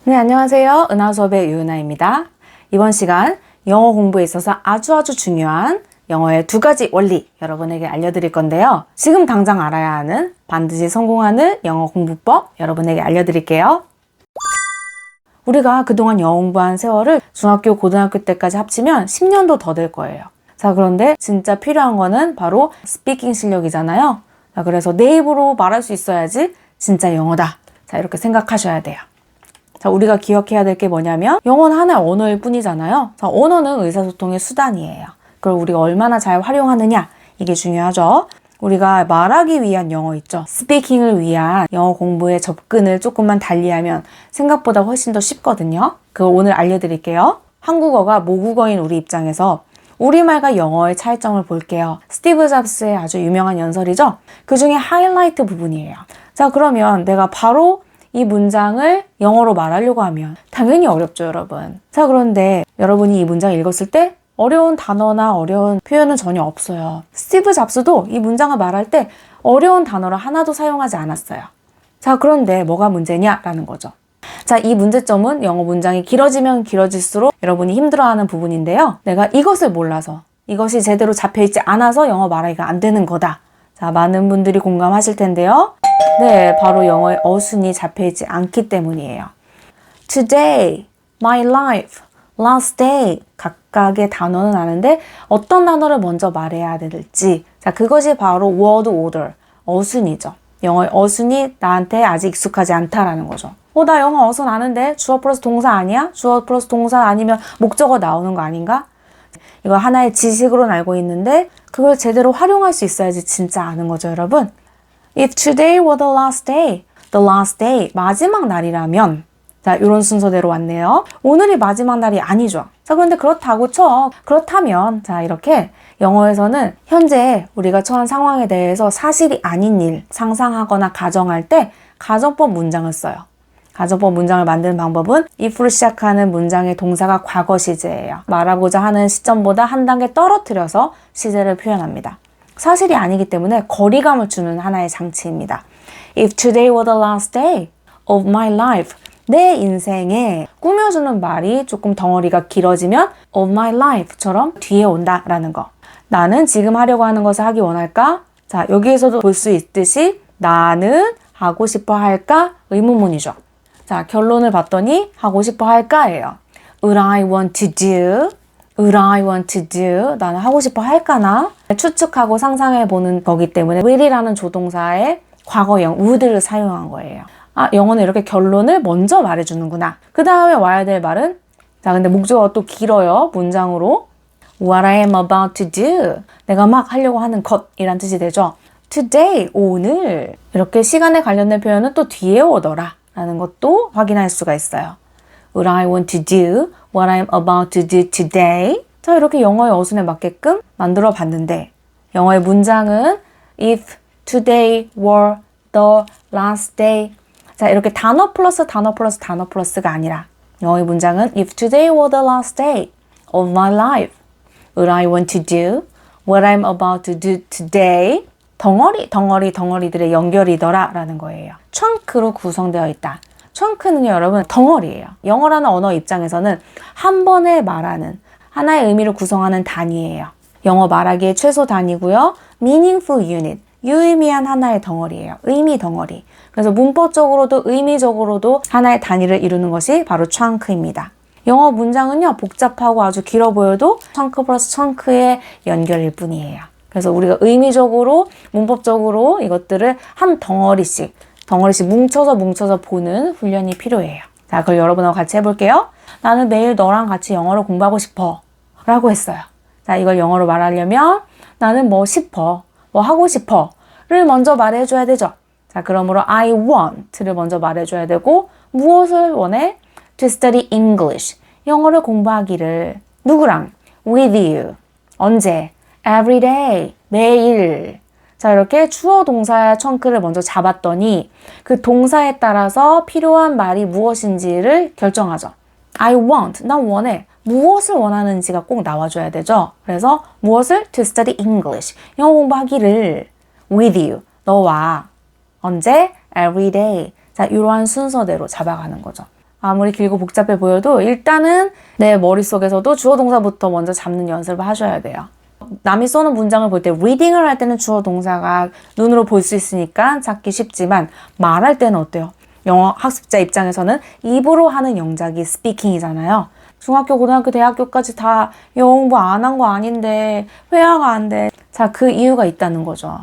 네, 안녕하세요. 은하수업의 유은하입니다. 이번 시간 영어 공부에 있어서 아주 중요한 영어의 두 가지 원리 여러분에게 알려드릴 건데요. 지금 당장 알아야 하는 반드시 성공하는 영어 공부법 여러분에게 알려드릴게요. 우리가 그동안 영어 공부한 세월을 중학교, 고등학교 때까지 합치면 10년도 더 될 거예요. 자, 그런데 진짜 필요한 거는 바로 스피킹 실력이잖아요. 자, 그래서 내 입으로 말할 수 있어야지 진짜 영어다. 자, 이렇게 생각하셔야 돼요. 자, 우리가 기억해야 될 게 뭐냐면 영어는 하나의 언어일 뿐이잖아요. 자, 언어는 의사소통의 수단이에요. 그걸 우리가 얼마나 잘 활용하느냐, 이게 중요하죠. 우리가 말하기 위한 영어 있죠. 스피킹을 위한 영어 공부의 접근을 조금만 달리하면 생각보다 훨씬 더 쉽거든요. 그걸 오늘 알려드릴게요. 한국어가 모국어인 우리 입장에서 우리말과 영어의 차이점을 볼게요. 스티브 잡스의 아주 유명한 연설이죠. 그 중에 하이라이트 부분이에요. 자, 그러면 내가 바로 이 문장을 영어로 말하려고 하면 당연히 어렵죠, 여러분. 자, 그런데 여러분이 이 문장을 읽었을 때 어려운 단어나 어려운 표현은 전혀 없어요. 스티브 잡스도 이 문장을 말할 때 어려운 단어를 하나도 사용하지 않았어요. 자, 그런데 뭐가 문제냐라는 거죠. 자, 이 문제점은 영어 문장이 길어지면 길어질수록 여러분이 힘들어하는 부분인데요. 내가 이것을 몰라서, 이것이 제대로 잡혀있지 않아서 영어 말하기가 안 되는 거다. 자, 많은 분들이 공감하실 텐데요. 네, 바로 영어의 어순이 잡혀있지 않기 때문이에요. Today, my life, last day 각각의 단어는 아는데 어떤 단어를 먼저 말해야 될지, 자, 그것이 바로 word order, 어순이죠. 영어의 어순이 나한테 아직 익숙하지 않다라는 거죠. 나 영어 어순 아는데 주어 플러스 동사 아니야? 주어 플러스 동사 아니면 목적어 나오는 거 아닌가? 이거 하나의 지식으로는 알고 있는데 그걸 제대로 활용할 수 있어야지 진짜 아는 거죠, 여러분. If today were the last day, 마지막 날이라면, 자, 이런 순서대로 왔네요. 오늘이 마지막 날이 아니죠. 자, 그런데 그렇다고 쳐. 그렇다면, 자, 이렇게 영어에서는 현재 우리가 처한 상황에 대해서 사실이 아닌 일, 상상하거나 가정할 때 가정법 문장을 써요. 가정법 문장을 만드는 방법은 if로 시작하는 문장의 동사가 과거 시제예요. 말하고자 하는 시점보다 한 단계 떨어뜨려서 시제를 표현합니다. 사실이 아니기 때문에 거리감을 주는 하나의 장치입니다. If today were the last day of my life, 내 인생에 꾸며주는 말이 조금 덩어리가 길어지면 of my life처럼 뒤에 온다라는 거. 나는 지금 하려고 하는 것을 하기 원할까? 자, 여기에서도 볼 수 있듯이 나는 하고 싶어 할까? 의문문이죠. 자, 결론을 봤더니 하고 싶어 할까예요. Would I want to do? Would I want to do? 나는 하고 싶어 할까나? 추측하고 상상해보는 거기 때문에 will이라는 조동사의 과거형 would를 사용한 거예요. 아, 영어는 이렇게 결론을 먼저 말해주는구나. 그 다음에 와야 될 말은, 자, 근데 목적어가 또 길어요. 문장으로. What I am about to do. 내가 막 하려고 하는 것이란 뜻이 되죠. Today, 오늘. 이렇게 시간에 관련된 표현은 또 뒤에 오더라 라는 것도 확인할 수가 있어요. What I want to do, what I'm about to do today. 자, 이렇게 영어의 어순에 맞게끔 만들어 봤는데 영어의 문장은 if today were the last day. 자, 이렇게 단어 플러스 단어 플러스 단어 플러스가 아니라 영어의 문장은 if today were the last day of my life, what I want to do, what I'm about to do today. 덩어리들의 연결이더라 라는 거예요. chun크로 구성되어 있다. chun크는요, 여러분, 덩어리예요. 영어라는 언어 입장에서는 한 번에 말하는 하나의 의미를 구성하는 단위예요. 영어 말하기의 최소 단위고요. meaningful unit, 유의미한 하나의 덩어리예요. 의미 덩어리. 그래서 문법적으로도 의미적으로도 하나의 단위를 이루는 것이 바로 chunk입니다. 영어 문장은요, 복잡하고 아주 길어 보여도 chunk 플러스 chunk의 연결일 뿐이에요. 그래서 우리가 의미적으로, 문법적으로 이것들을 한 덩어리씩 뭉쳐서 보는 훈련이 필요해요. 자, 그걸 여러분하고 같이 해볼게요. 나는 매일 너랑 같이 영어를 공부하고 싶어 라고 했어요. 자, 이걸 영어로 말하려면 나는 뭐 싶어, 뭐 하고 싶어 를 먼저 말해줘야 되죠. 자, 그러므로 I want를 먼저 말해줘야 되고 무엇을 원해? To study English. 영어를 공부하기를. 누구랑? With you. 언제? Every day. 매일. 자, 이렇게 주어 동사의 chun크를 먼저 잡았더니 그 동사에 따라서 필요한 말이 무엇인지를 결정하죠. I want. 난 원해. 무엇을 원하는지가 꼭 나와줘야 되죠. 그래서 무엇을? To study English. 영어 공부하기를. With you. 너와. 언제? Every day. 자, 이러한 순서대로 잡아가는 거죠. 아무리 길고 복잡해 보여도 일단은 내 머릿속에서도 주어 동사부터 먼저 잡는 연습을 하셔야 돼요. 남이 써놓은 문장을 볼 때 리딩을 할 때는 주어 동사가 눈으로 볼 수 있으니까 찾기 쉽지만 말할 때는 어때요? 영어 학습자 입장에서는 입으로 하는 영작이 스피킹이잖아요. 중학교, 고등학교, 대학교까지 다 영어 공부 안 한 거 아닌데 회화가 안 돼. 자, 그 이유가 있다는 거죠.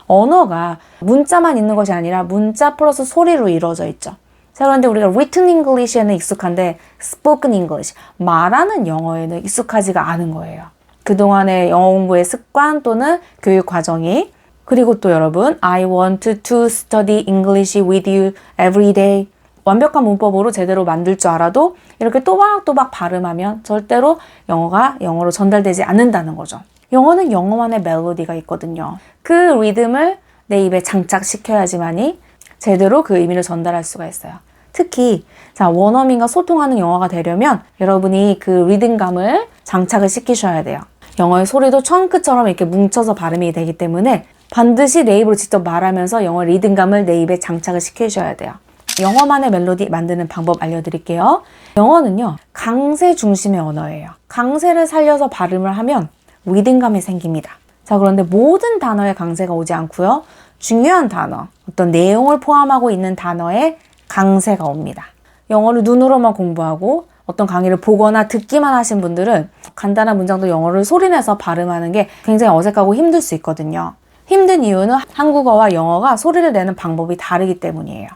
언어가 문자만 있는 것이 아니라 문자 플러스 소리로 이루어져 있죠. 자, 그런데 우리가 written English에는 익숙한데 spoken English, 말하는 영어에는 익숙하지가 않은 거예요. 그동안의 영어 공부의 습관 또는 교육 과정이 그리고 또 여러분 I want to study English with you every day 완벽한 문법으로 제대로 만들 줄 알아도 이렇게 또박또박 발음하면 절대로 영어가 영어로 전달되지 않는다는 거죠. 영어는 영어만의 멜로디가 있거든요. 그 리듬을 내 입에 장착시켜야지만이 제대로 그 의미를 전달할 수가 있어요. 특히 자 원어민과 소통하는 영어가 되려면 여러분이 그 리듬감을 장착을 시키셔야 돼요. 영어의 소리도 청크처럼 이렇게 뭉쳐서 발음이 되기 때문에 반드시 내 입으로 직접 말하면서 영어 리듬감을 내 입에 장착을 시키셔야 돼요. 영어만의 멜로디 만드는 방법 알려드릴게요. 영어는요, 강세 중심의 언어예요. 강세를 살려서 발음을 하면 리듬감이 생깁니다. 자, 그런데 모든 단어에 강세가 오지 않고요. 중요한 단어, 어떤 내용을 포함하고 있는 단어에 강세가 옵니다. 영어를 눈으로만 공부하고 어떤 강의를 보거나 듣기만 하신 분들은 간단한 문장도 영어를 소리내서 발음하는 게 굉장히 어색하고 힘들 수 있거든요. 힘든 이유는 한국어와 영어가 소리를 내는 방법이 다르기 때문이에요.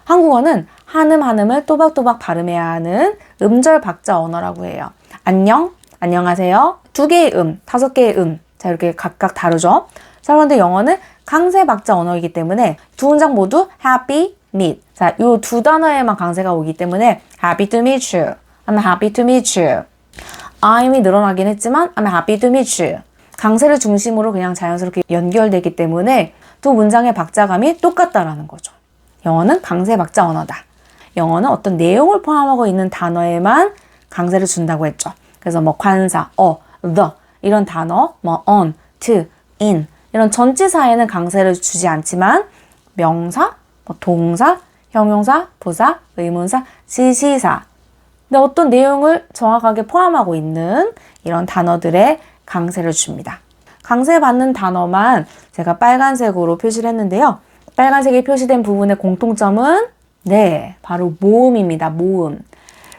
한국어는 한음 한음을 또박또박 발음해야 하는 음절 박자 언어라고 해요. 안녕, 안녕하세요, 2개의 5개의 자 이렇게 각각 다르죠. 자 그런데 영어는 강세 박자 언어이기 때문에 두 문장 모두 happy, meet. 자, 요 두 단어에만 강세가 오기 때문에 happy to meet you, I'm happy to meet you. I'm이 늘어나긴 했지만 I'm happy to meet you. 강세를 중심으로 그냥 자연스럽게 연결되기 때문에 두 문장의 박자감이 똑같다라는 거죠. 영어는 강세 박자 언어다. 영어는 어떤 내용을 포함하고 있는 단어에만 강세를 준다고 했죠. 그래서 뭐 관사, the 이런 단어, 뭐 on, to, in 이런 전치사에는 강세를 주지 않지만 명사, 뭐 동사, 형용사, 부사, 의문사, 지시사 근데 어떤 내용을 정확하게 포함하고 있는 이런 단어들에 강세를 줍니다. 강세받는 단어만 제가 빨간색으로 표시를 했는데요. 빨간색이 표시된 부분의 공통점은 네, 바로 모음입니다. 모음.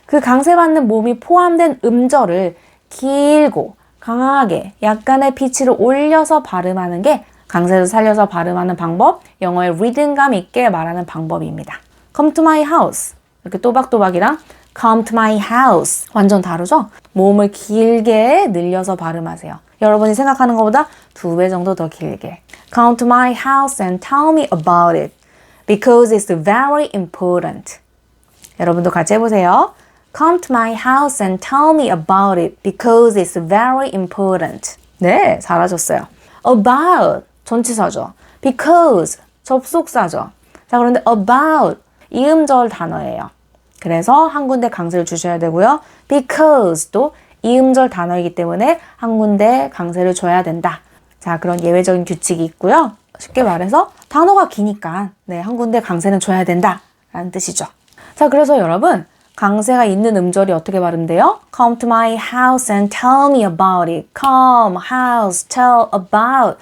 그 강세받는 모음이 포함된 음절을 길고 강하게 약간의 피치를 올려서 발음하는 게 강세를 살려서 발음하는 방법, 영어의 리듬감 있게 말하는 방법입니다. Come to my house. 이렇게 또박또박이랑 Come to my house. 완전 다르죠? 모음을 길게 늘려서 발음하세요. 여러분이 생각하는 것보다 2배 정도 더 길게. Come to my house and tell me about it. Because it's very important. 여러분도 같이 해보세요. Come to my house and tell me about it. Because it's very important. 네, 잘하셨어요. About, 전치사죠. Because, 접속사죠. 자, 그런데 about, 이음절 단어예요. 그래서 한 군데 강세를 주셔야 되고요. Because도 이음절 단어이기 때문에 한 군데 강세를 줘야 된다. 자, 그런 예외적인 규칙이 있고요. 쉽게 말해서 단어가 기니까 네, 한 군데 강세는 줘야 된다 라는 뜻이죠. 자, 그래서 여러분 강세가 있는 음절이 어떻게 발음돼요? Come to my house and tell me about it. Come, house, tell about.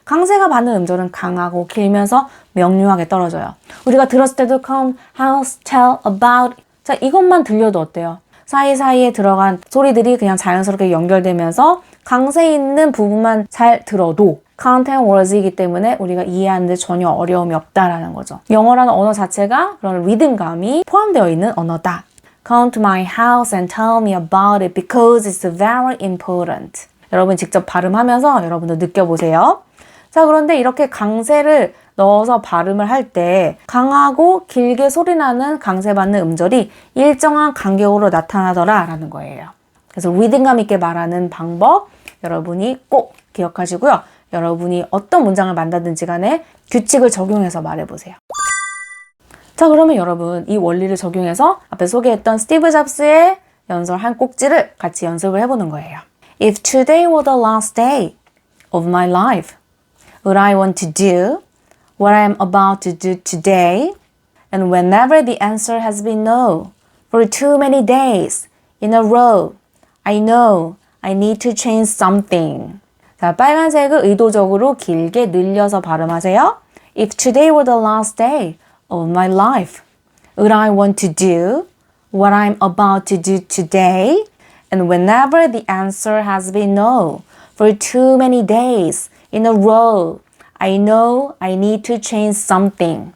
강세가 받는 음절은 강하고 길면서 명료하게 떨어져요. 우리가 들었을 때도 come, house, tell about. 자, 이것만 들려도 어때요? 사이사이에 들어간 소리들이 그냥 자연스럽게 연결되면서 강세 있는 부분만 잘 들어도 content words이기 때문에 우리가 이해하는데 전혀 어려움이 없다라는 거죠. 영어라는 언어 자체가 그런 리듬감이 포함되어 있는 언어다. Come to my house and tell me about it because it's very important. 여러분 직접 발음하면서 여러분도 느껴보세요. 자, 그런데 이렇게 강세를 넣어서 발음을 할 때 강하고 길게 소리나는 강세받는 음절이 일정한 간격으로 나타나더라 라는 거예요. 그래서 리듬감 있게 말하는 방법 여러분이 꼭 기억하시고요. 여러분이 어떤 문장을 만나든지 간에 규칙을 적용해서 말해보세요. 자, 그러면 여러분 이 원리를 적용해서 앞에 소개했던 스티브 잡스의 연설 한 꼭지를 같이 연습을 해보는 거예요. If today were the last day of my life, would I want to do what I am about to do today? And whenever the answer has been no, For too many days in a row. I know I need to change something. 자, 빨간색을 의도적으로 길게 늘려서 발음하세요. If today were the last day of my life, would I want to do what I'm about to do today? And whenever the answer has been no, for too many days in a row, I know I need to change something.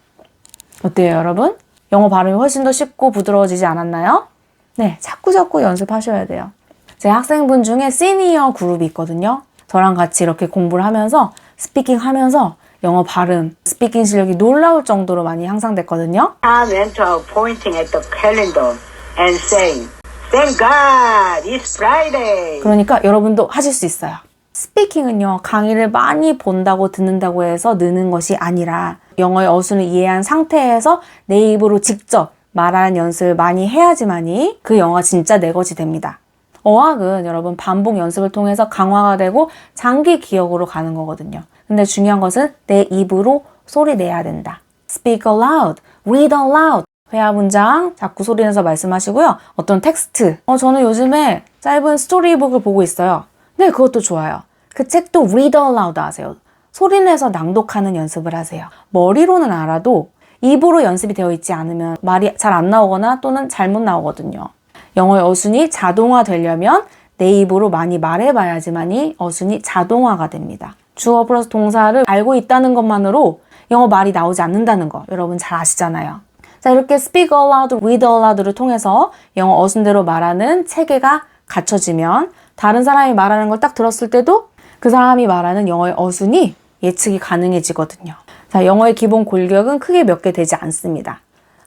어때요, 여러분? 영어 발음이 훨씬 더 쉽고 부드러워지지 않았나요? 네, 자꾸 연습하셔야 돼요. 제 학생분 중에 시니어 그룹이 있거든요. 저랑 같이 이렇게 공부를 하면서 스피킹 하면서 영어 발음, 스피킹 실력이 놀라울 정도로 많이 향상됐거든요. I went out pointing at the calendar and saying, Thank God, it's Friday. 그러니까 여러분도 하실 수 있어요. 스피킹은요, 강의를 많이 본다고 듣는다고 해서 느는 것이 아니라 영어의 어순을 이해한 상태에서 내 입으로 직접 말하는 연습을 많이 해야지만이 그 영어가 진짜 내 것이 됩니다. 어학은 여러분 반복 연습을 통해서 강화가 되고 장기 기억으로 가는 거거든요. 근데 중요한 것은 내 입으로 소리 내야 된다. Speak aloud, read aloud. 회화 문장 자꾸 소리 내서 말씀하시고요. 어떤 텍스트. 저는 요즘에 짧은 스토리북을 보고 있어요. 네, 그것도 좋아요. 그 책도 read aloud 하세요. 소리 내서 낭독하는 연습을 하세요. 머리로는 알아도 입으로 연습이 되어 있지 않으면 말이 잘 안 나오거나 또는 잘못 나오거든요. 영어의 어순이 자동화 되려면 내 입으로 많이 말해봐야지만이 어순이 자동화가 됩니다. 주어 플러스 동사를 알고 있다는 것만으로 영어 말이 나오지 않는다는 거 여러분 잘 아시잖아요. 자, 이렇게 speak aloud, read aloud를 통해서 영어 어순대로 말하는 체계가 갖춰지면 다른 사람이 말하는 걸 딱 들었을 때도 그 사람이 말하는 영어의 어순이 예측이 가능해지거든요. 자, 영어의 기본 골격은 크게 몇 개 되지 않습니다.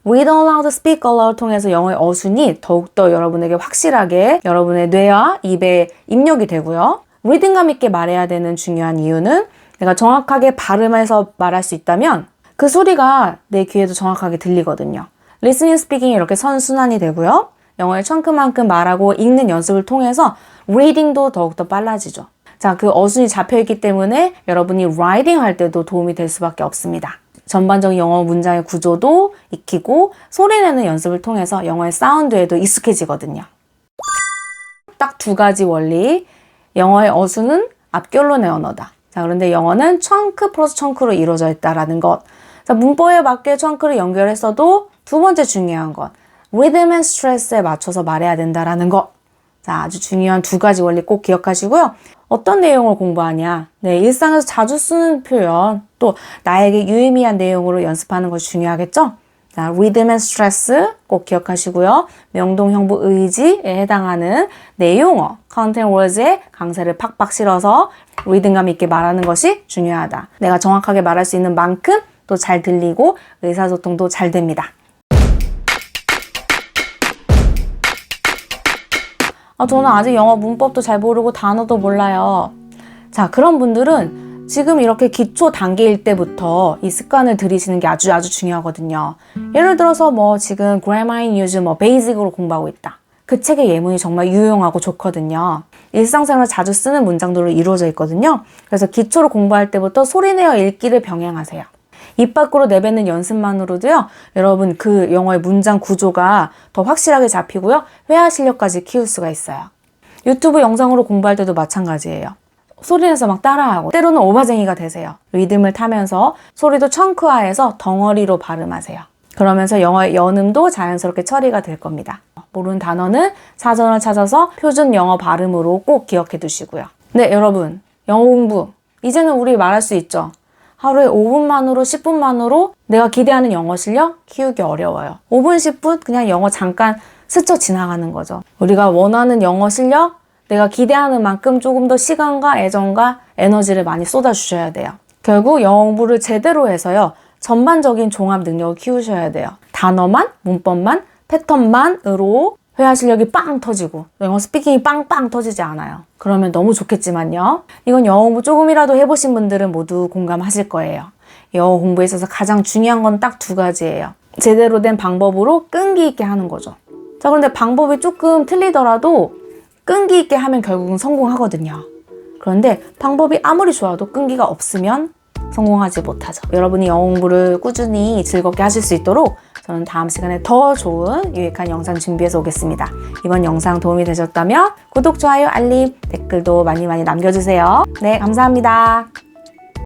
Read aloud, speak aloud 통해서 영어의 어순이 더욱더 여러분에게 확실하게 여러분의 뇌와 입에 입력이 되고요. 리듬감 있게 말해야 되는 중요한 이유는 내가 정확하게 발음해서 말할 수 있다면 그 소리가 내 귀에도 정확하게 들리거든요. Listening, speaking이 이렇게 선순환이 되고요. 영어의 청크만큼 말하고 읽는 연습을 통해서 reading도 더욱더 빨라지죠. 자, 그 어순이 잡혀있기 때문에 여러분이 writing 할 때도 도움이 될 수밖에 없습니다. 전반적인 영어 문장의 구조도 익히고 소리내는 연습을 통해서 영어의 사운드에도 익숙해지거든요. 딱 두 가지 원리. 영어의 어순은 앞결론의 언어다. 자, 그런데 영어는 청크 플러스 청크로 이루어져 있다라는 것. 자, 문법에 맞게 청크를 연결했어도 두 번째 중요한 것. 리듬 앤 스트레스에 맞춰서 말해야 된다라는 것. 자, 아주 중요한 두 가지 원리 꼭 기억하시고요. 어떤 내용을 공부하냐? 네, 일상에서 자주 쓰는 표현, 또 나에게 유의미한 내용으로 연습하는 것이 중요하겠죠? 자, 리듬 앤 스트레스 꼭 기억하시고요. 명동형부 의지에 해당하는 내용어, 컨텐트 월드에 강세를 팍팍 실어서 리듬감 있게 말하는 것이 중요하다. 내가 정확하게 말할 수 있는 만큼 또 잘 들리고 의사소통도 잘 됩니다. 저는 아직 영어 문법도 잘 모르고 단어도 몰라요. 자, 그런 분들은 지금 이렇게 기초 단계일 때부터 이 습관을 들이시는 게 아주 중요하거든요. 예를 들어서 지금 grammar in use 베이직으로 공부하고 있다. 그 책의 예문이 정말 유용하고 좋거든요. 일상생활에 자주 쓰는 문장들로 이루어져 있거든요. 그래서 기초로 공부할 때부터 소리내어 읽기를 병행하세요. 입 밖으로 내뱉는 연습만으로도요, 여러분 그 영어의 문장 구조가 더 확실하게 잡히고요, 회화 실력까지 키울 수가 있어요. 유튜브 영상으로 공부할 때도 마찬가지예요. 소리내서 막 따라하고 때로는 오바쟁이가 되세요. 리듬을 타면서 소리도 청크화해서 덩어리로 발음하세요. 그러면서 영어의 연음도 자연스럽게 처리가 될 겁니다. 모르는 단어는 사전을 찾아서 표준 영어 발음으로 꼭 기억해 두시고요. 네, 여러분 영어 공부 이제는 우리 말할 수 있죠. 하루에 5분만으로 10분만으로 내가 기대하는 영어 실력 키우기 어려워요. 5분 10분 그냥 영어 잠깐 스쳐 지나가는 거죠. 우리가 원하는 영어 실력 내가 기대하는 만큼 조금 더 시간과 애정과 에너지를 많이 쏟아주셔야 돼요. 결국 영어 공부를 제대로 해서요. 전반적인 종합 능력을 키우셔야 돼요. 단어만, 문법만, 패턴만으로 회화 실력이 빵 터지고 영어 스피킹이 빵빵 터지지 않아요. 그러면 너무 좋겠지만요. 이건 영어 공부 조금이라도 해보신 분들은 모두 공감하실 거예요. 영어 공부에 있어서 가장 중요한 건 딱 두 가지예요. 제대로 된 방법으로 끈기 있게 하는 거죠. 자, 그런데 방법이 조금 틀리더라도 끈기 있게 하면 결국은 성공하거든요. 그런데 방법이 아무리 좋아도 끈기가 없으면 성공하지 못하죠. 여러분이 영어 공부를 꾸준히 즐겁게 하실 수 있도록 저는 다음 시간에 더 좋은 유익한 영상 준비해서 오겠습니다. 이번 영상 도움이 되셨다면 구독, 좋아요, 알림, 댓글도 많이 남겨주세요. 네, 감사합니다.